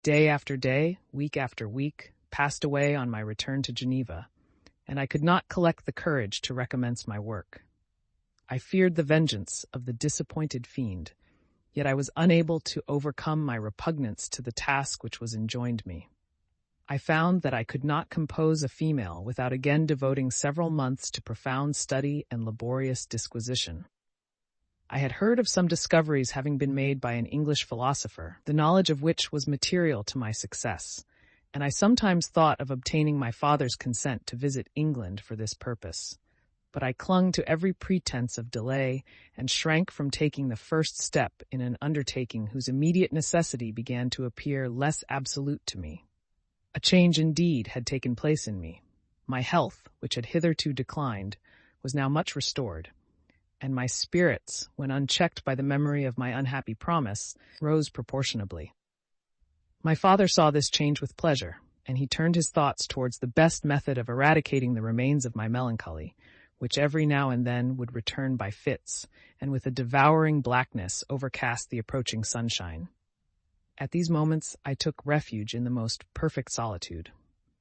Day after day, week after week, passed away on my return to Geneva, and I could not collect the courage to recommence my work. I feared the vengeance of the disappointed fiend, yet I was unable to overcome my repugnance to the task which was enjoined me. I found that I could not compose a female without again devoting several months to profound study and laborious disquisition. I had heard of some discoveries having been made by an English philosopher, the knowledge of which was material to my success, and I sometimes thought of obtaining my father's consent to visit England for this purpose. But I clung to every pretense of delay and shrank from taking the first step in an undertaking whose immediate necessity began to appear less absolute to me. A change indeed had taken place in me. My health, which had hitherto declined, was now much restored, and my spirits, when unchecked by the memory of my unhappy promise, rose proportionably. My father saw this change with pleasure, and he turned his thoughts towards the best method of eradicating the remains of my melancholy, which every now and then would return by fits, and with a devouring blackness overcast the approaching sunshine. At these moments I took refuge in the most perfect solitude.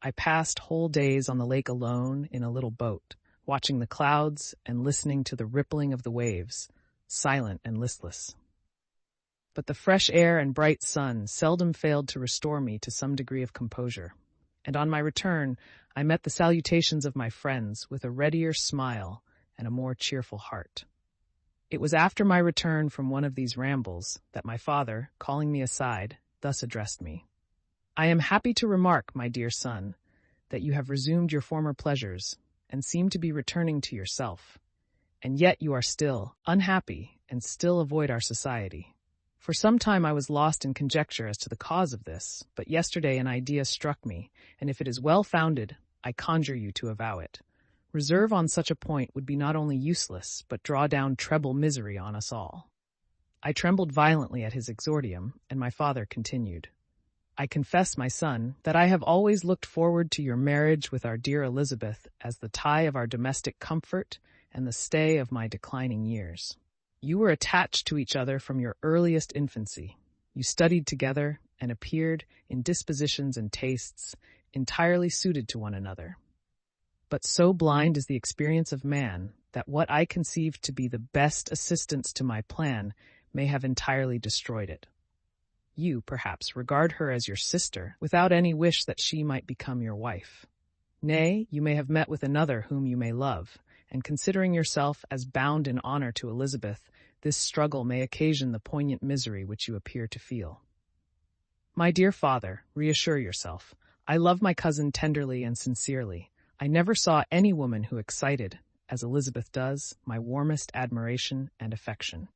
I passed whole days on the lake alone in a little boat, watching the clouds and listening to the rippling of the waves, silent and listless. But the fresh air and bright sun seldom failed to restore me to some degree of composure, and on my return I met the salutations of my friends with a readier smile and a more cheerful heart. It was after my return from one of these rambles that my father, calling me aside, thus addressed me. "I am happy to remark, my dear son, that you have resumed your former pleasures, and seem to be returning to yourself. And yet you are still unhappy and still avoid our society. For some time I was lost in conjecture as to the cause of this, but yesterday an idea struck me, and if it is well founded, I conjure you to avow it. Reserve on such a point would be not only useless, but draw down treble misery on us all." I trembled violently at his exordium, and my father continued, "I confess, my son, that I have always looked forward to your marriage with our dear Elizabeth as the tie of our domestic comfort and the stay of my declining years. You were attached to each other from your earliest infancy. You studied together and appeared, in dispositions and tastes, entirely suited to one another. But so blind is the experience of man that what I conceived to be the best assistance to my plan may have entirely destroyed it. You, perhaps, regard her as your sister, without any wish that she might become your wife. Nay, you may have met with another whom you may love, and considering yourself as bound in honor to Elizabeth, this struggle may occasion the poignant misery which you appear to feel. My dear father, reassure yourself. I love my cousin tenderly and sincerely. I never saw any woman who excited, as Elizabeth does, my warmest admiration and affection.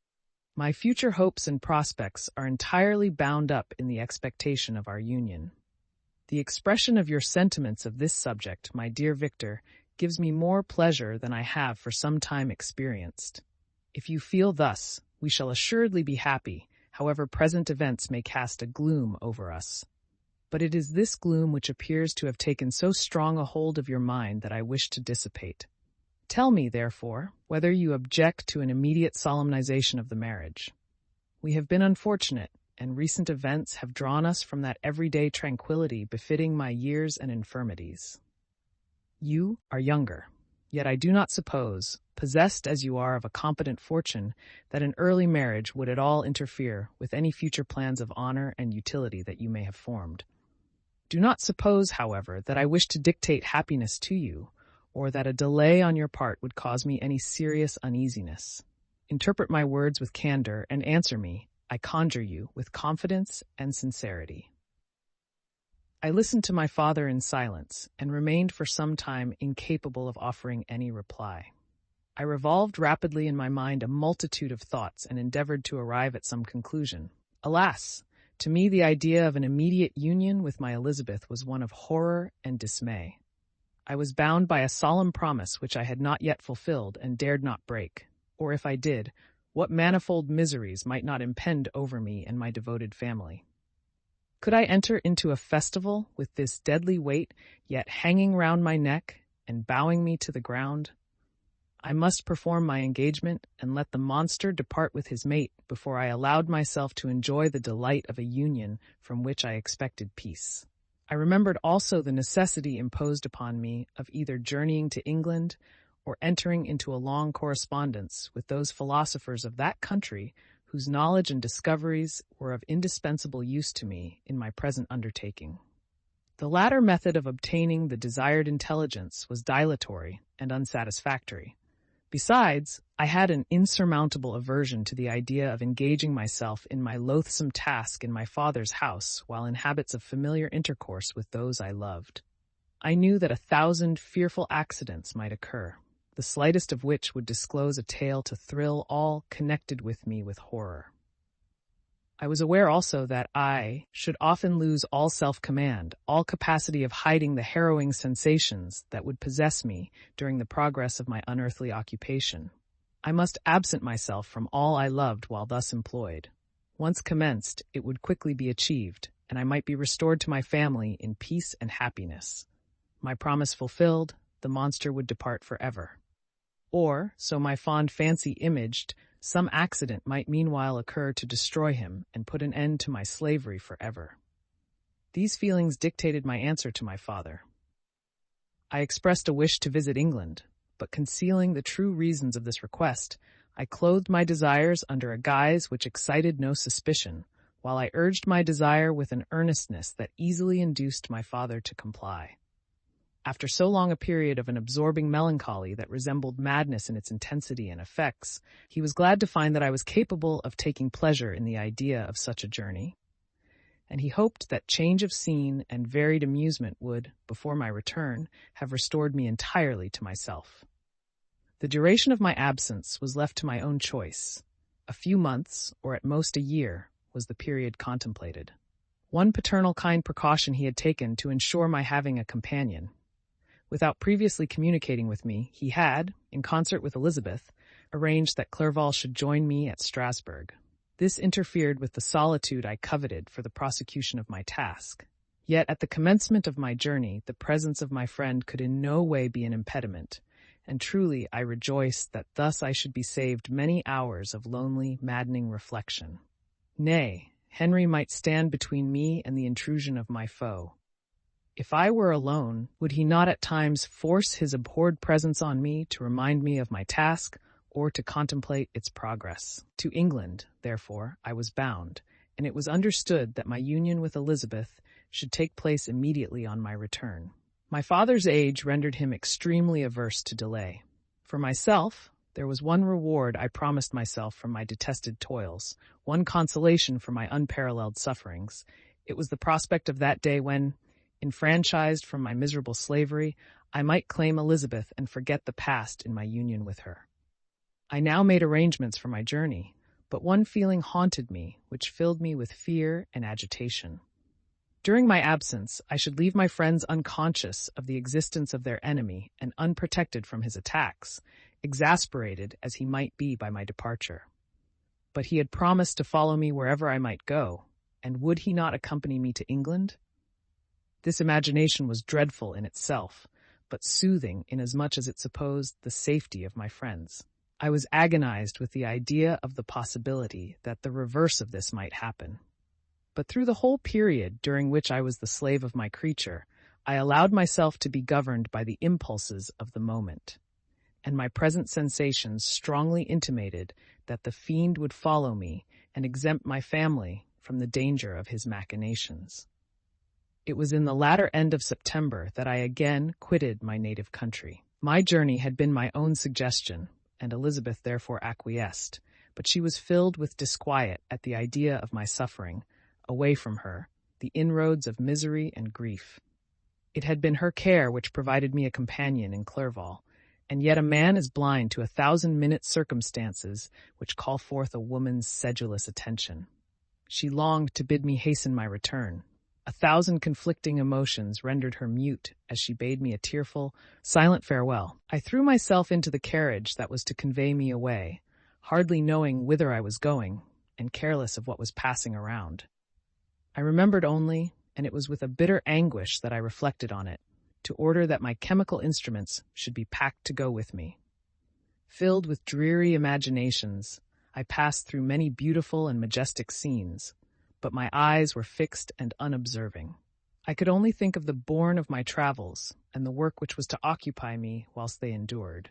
My future hopes and prospects are entirely bound up in the expectation of our union. The expression of your sentiments of this subject, my dear Victor, gives me more pleasure than I have for some time experienced. If you feel thus, we shall assuredly be happy, however present events may cast a gloom over us. But it is this gloom which appears to have taken so strong a hold of your mind that I wish to dissipate. Tell me, therefore, whether you object to an immediate solemnization of the marriage. We have been unfortunate, and recent events have drawn us from that everyday tranquility befitting my years and infirmities. You are younger, yet I do not suppose, possessed as you are of a competent fortune, that an early marriage would at all interfere with any future plans of honor and utility that you may have formed. Do not suppose, however, that I wish to dictate happiness to you, or that a delay on your part would cause me any serious uneasiness. Interpret my words with candor and answer me, I conjure you, with confidence and sincerity." I listened to my father in silence and remained for some time incapable of offering any reply. I revolved rapidly in my mind a multitude of thoughts and endeavored to arrive at some conclusion. Alas! To me the idea of an immediate union with my Elizabeth was one of horror and dismay. I was bound by a solemn promise which I had not yet fulfilled and dared not break, or if I did, what manifold miseries might not impend over me and my devoted family. Could I enter into a festival with this deadly weight yet hanging round my neck and bowing me to the ground? I must perform my engagement and let the monster depart with his mate before I allowed myself to enjoy the delight of a union from which I expected peace. I remembered also the necessity imposed upon me of either journeying to England or entering into a long correspondence with those philosophers of that country whose knowledge and discoveries were of indispensable use to me in my present undertaking. The latter method of obtaining the desired intelligence was dilatory and unsatisfactory. Besides, I had an insurmountable aversion to the idea of engaging myself in my loathsome task in my father's house while in habits of familiar intercourse with those I loved. I knew that 1,000 fearful accidents might occur, the slightest of which would disclose a tale to thrill all connected with me with horror. I was aware also that I should often lose all self-command, all capacity of hiding the harrowing sensations that would possess me during the progress of my unearthly occupation. I must absent myself from all I loved while thus employed. Once commenced, it would quickly be achieved, and I might be restored to my family in peace and happiness. My promise fulfilled, the monster would depart forever. Or, so my fond fancy imaged, some accident might meanwhile occur to destroy him and put an end to my slavery forever. These feelings dictated my answer to my father. I expressed a wish to visit England, but concealing the true reasons of this request, I clothed my desires under a guise which excited no suspicion, while I urged my desire with an earnestness that easily induced my father to comply. After so long a period of an absorbing melancholy that resembled madness in its intensity and effects, he was glad to find that I was capable of taking pleasure in the idea of such a journey, and he hoped that change of scene and varied amusement would, before my return, have restored me entirely to myself. The duration of my absence was left to my own choice. A few months, or at most a year, was the period contemplated. One paternal kind precaution he had taken to ensure my having a companion. Without previously communicating with me, he had, in concert with Elizabeth, arranged that Clerval should join me at Strasbourg. This interfered with the solitude I coveted for the prosecution of my task. Yet at the commencement of my journey, the presence of my friend could in no way be an impediment, and truly I rejoiced that thus I should be saved many hours of lonely, maddening reflection. Nay, Henry might stand between me and the intrusion of my foe. If I were alone, would he not at times force his abhorred presence on me to remind me of my task or to contemplate its progress? To England, therefore, I was bound, and it was understood that my union with Elizabeth should take place immediately on my return. My father's age rendered him extremely averse to delay. For myself, there was one reward I promised myself from my detested toils, one consolation for my unparalleled sufferings. It was the prospect of that day when, enfranchised from my miserable slavery, I might claim Elizabeth and forget the past in my union with her. I now made arrangements for my journey, but one feeling haunted me, which filled me with fear and agitation. During my absence, I should leave my friends unconscious of the existence of their enemy and unprotected from his attacks, exasperated as he might be by my departure. But he had promised to follow me wherever I might go, and would he not accompany me to England? This imagination was dreadful in itself, but soothing inasmuch as it supposed the safety of my friends. I was agonized with the idea of the possibility that the reverse of this might happen. But through the whole period during which I was the slave of my creature, I allowed myself to be governed by the impulses of the moment, and my present sensations strongly intimated that the fiend would follow me and exempt my family from the danger of his machinations. It was in the latter end of September that I again quitted my native country. My journey had been my own suggestion, and Elizabeth therefore acquiesced, but she was filled with disquiet at the idea of my suffering, away from her, the inroads of misery and grief. It had been her care which provided me a companion in Clerval, and yet a man is blind to 1,000-minute circumstances which call forth a woman's sedulous attention. She longed to bid me hasten my return. 1,000 conflicting emotions rendered her mute as she bade me a tearful, silent farewell. I threw myself into the carriage that was to convey me away, hardly knowing whither I was going, and careless of what was passing around. I remembered only, and it was with a bitter anguish that I reflected on it, to order that my chemical instruments should be packed to go with me. Filled with dreary imaginations, I passed through many beautiful and majestic scenes, but my eyes were fixed and unobserving. I could only think of the bourne of my travels and the work which was to occupy me whilst they endured.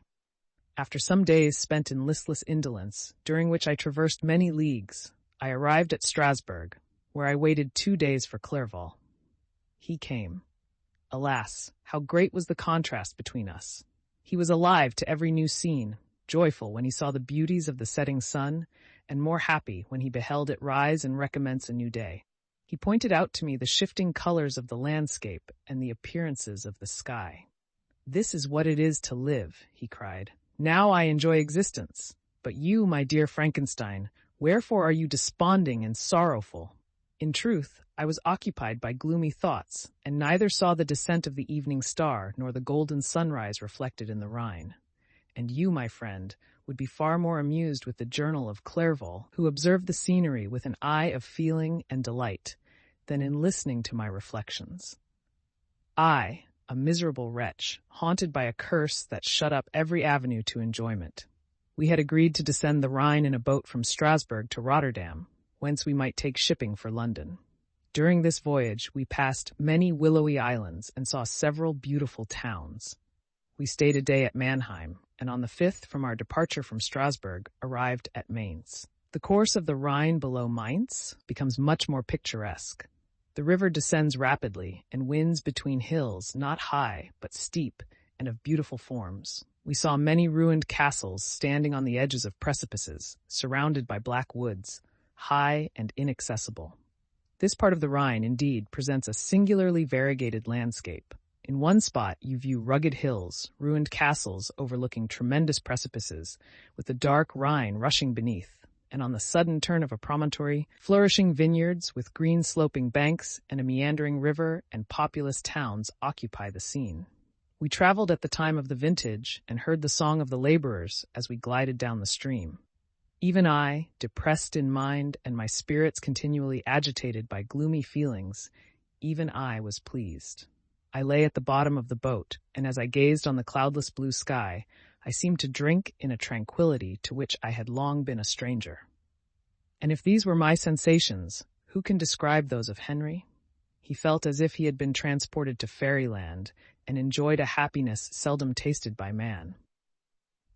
After some days spent in listless indolence, during which I traversed many leagues, I arrived at Strasbourg, where I waited 2 days for Clerval. He came. Alas, how great was the contrast between us! He was alive to every new scene, joyful when he saw the beauties of the setting sun, and more happy when he beheld it rise and recommence a new day. He pointed out to me the shifting colors of the landscape and the appearances of the sky. "This is what it is to live," he cried. "Now I enjoy existence. But you, my dear Frankstein, wherefore are you desponding and sorrowful?" In truth, I was occupied by gloomy thoughts, and neither saw the descent of the evening star nor the golden sunrise reflected in the Rhine. And you, my friend, would be far more amused with the journal of Clerval, who observed the scenery with an eye of feeling and delight, than in listening to my reflections. I, a miserable wretch, haunted by a curse that shut up every avenue to enjoyment. We had agreed to descend the Rhine in a boat from Strasbourg to Rotterdam, whence we might take shipping for London. During this voyage, we passed many willowy islands and saw several beautiful towns. We stayed a day at Mannheim, and on the 5th from our departure from Strasbourg, arrived at Mainz. The course of the Rhine below Mainz becomes much more picturesque. The river descends rapidly and winds between hills not high but steep and of beautiful forms. We saw many ruined castles standing on the edges of precipices, surrounded by black woods, high and inaccessible. This part of the Rhine, indeed, presents a singularly variegated landscape. In one spot you view rugged hills, ruined castles overlooking tremendous precipices, with the dark Rhine rushing beneath, and on the sudden turn of a promontory, flourishing vineyards with green sloping banks and a meandering river and populous towns occupy the scene. We traveled at the time of the vintage and heard the song of the laborers as we glided down the stream. Even I, depressed in mind and my spirits continually agitated by gloomy feelings, even I was pleased. I lay at the bottom of the boat, and as I gazed on the cloudless blue sky, I seemed to drink in a tranquility to which I had long been a stranger. And if these were my sensations, who can describe those of Henry? He felt as if he had been transported to fairyland and enjoyed a happiness seldom tasted by man.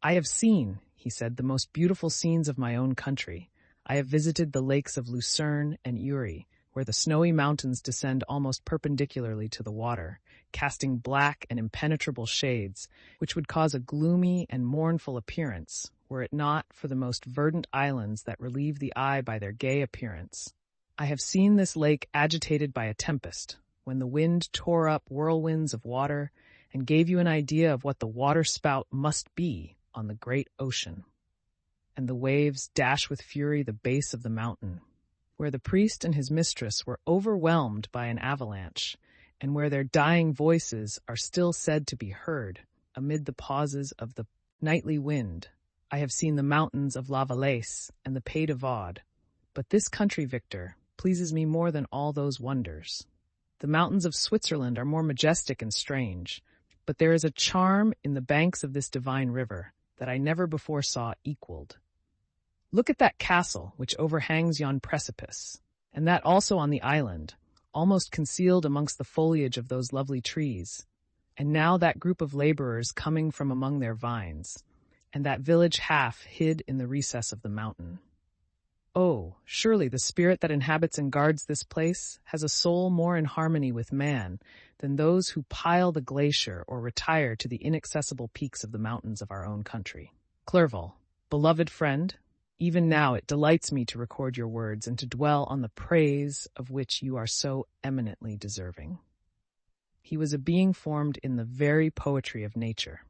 "I have seen," he said, "the most beautiful scenes of my own country. I have visited the lakes of Lucerne and Uri, where the snowy mountains descend almost perpendicularly to the water, casting black and impenetrable shades, which would cause a gloomy and mournful appearance, were it not for the most verdant islands that relieve the eye by their gay appearance. I have seen this lake agitated by a tempest, when the wind tore up whirlwinds of water, and gave you an idea of what the water-spout must be on the great ocean. And the waves dash with fury the base of the mountain, where the priest and his mistress were overwhelmed by an avalanche, and where their dying voices are still said to be heard amid the pauses of the nightly wind. I have seen the mountains of La Valais and the Pays de Vaud, but this country, Victor, pleases me more than all those wonders. The mountains of Switzerland are more majestic and strange, but there is a charm in the banks of this divine river that I never before saw equaled. Look at that castle which overhangs yon precipice, and that also on the island, almost concealed amongst the foliage of those lovely trees, and now that group of laborers coming from among their vines, and that village half hid in the recess of the mountain. Oh, surely the spirit that inhabits and guards this place has a soul more in harmony with man than those who pile the glacier or retire to the inaccessible peaks of the mountains of our own country. Clerval, beloved friend, even now it delights me to record your words and to dwell on the praise of which you are so eminently deserving. He was a being formed in the very poetry of nature.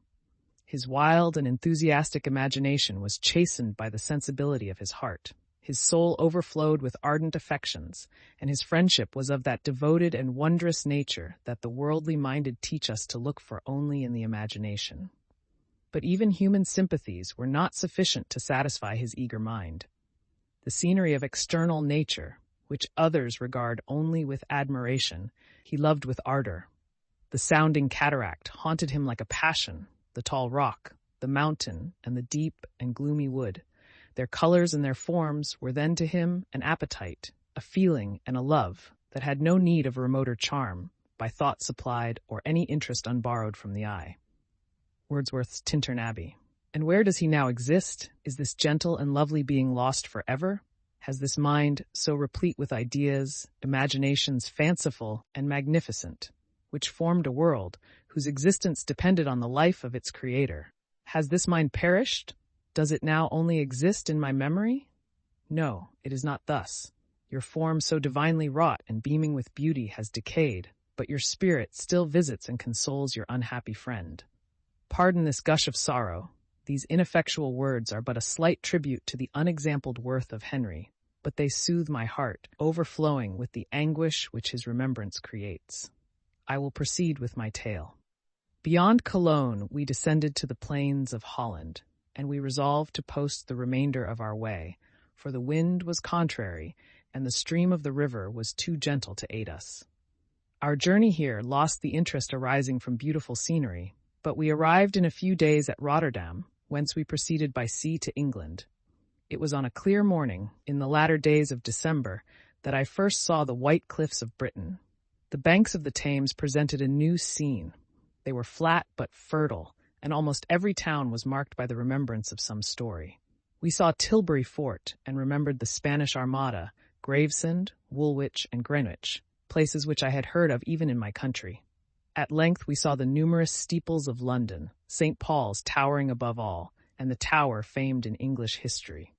His wild and enthusiastic imagination was chastened by the sensibility of his heart. His soul overflowed with ardent affections, and his friendship was of that devoted and wondrous nature that the worldly minded teach us to look for only in the imagination. But even human sympathies were not sufficient to satisfy his eager mind. The scenery of external nature, which others regard only with admiration, he loved with ardor. The sounding cataract haunted him like a passion, the tall rock, the mountain and the deep and gloomy wood. Their colors and their forms were then to him an appetite, a feeling and a love that had no need of remoter charm, by thought supplied or any interest unborrowed from the eye. Wordsworth's Tintern Abbey. And where does he now exist? Is this gentle and lovely being lost forever? Has this mind, so replete with ideas, imaginations fanciful and magnificent, which formed a world whose existence depended on the life of its creator, has this mind perished? Does it now only exist in my memory? No, it is not thus. Your form so divinely wrought and beaming with beauty has decayed, but your spirit still visits and consoles your unhappy friend. Pardon this gush of sorrow. These ineffectual words are but a slight tribute to the unexampled worth of Henry, but they soothe my heart, overflowing with the anguish which his remembrance creates. I will proceed with my tale. Beyond Cologne, we descended to the plains of Holland, and we resolved to post the remainder of our way, for the wind was contrary, and the stream of the river was too gentle to aid us. Our journey here lost the interest arising from beautiful scenery, but we arrived in a few days at Rotterdam, whence we proceeded by sea to England. It was on a clear morning, in the latter days of December, that I first saw the white cliffs of Britain. The banks of the Thames presented a new scene. They were flat but fertile, and almost every town was marked by the remembrance of some story. We saw Tilbury Fort and remembered the Spanish Armada, Gravesend, Woolwich, and Greenwich, places which I had heard of even in my country. At length we saw the numerous steeples of London, St. Paul's towering above all, and the Tower famed in English history.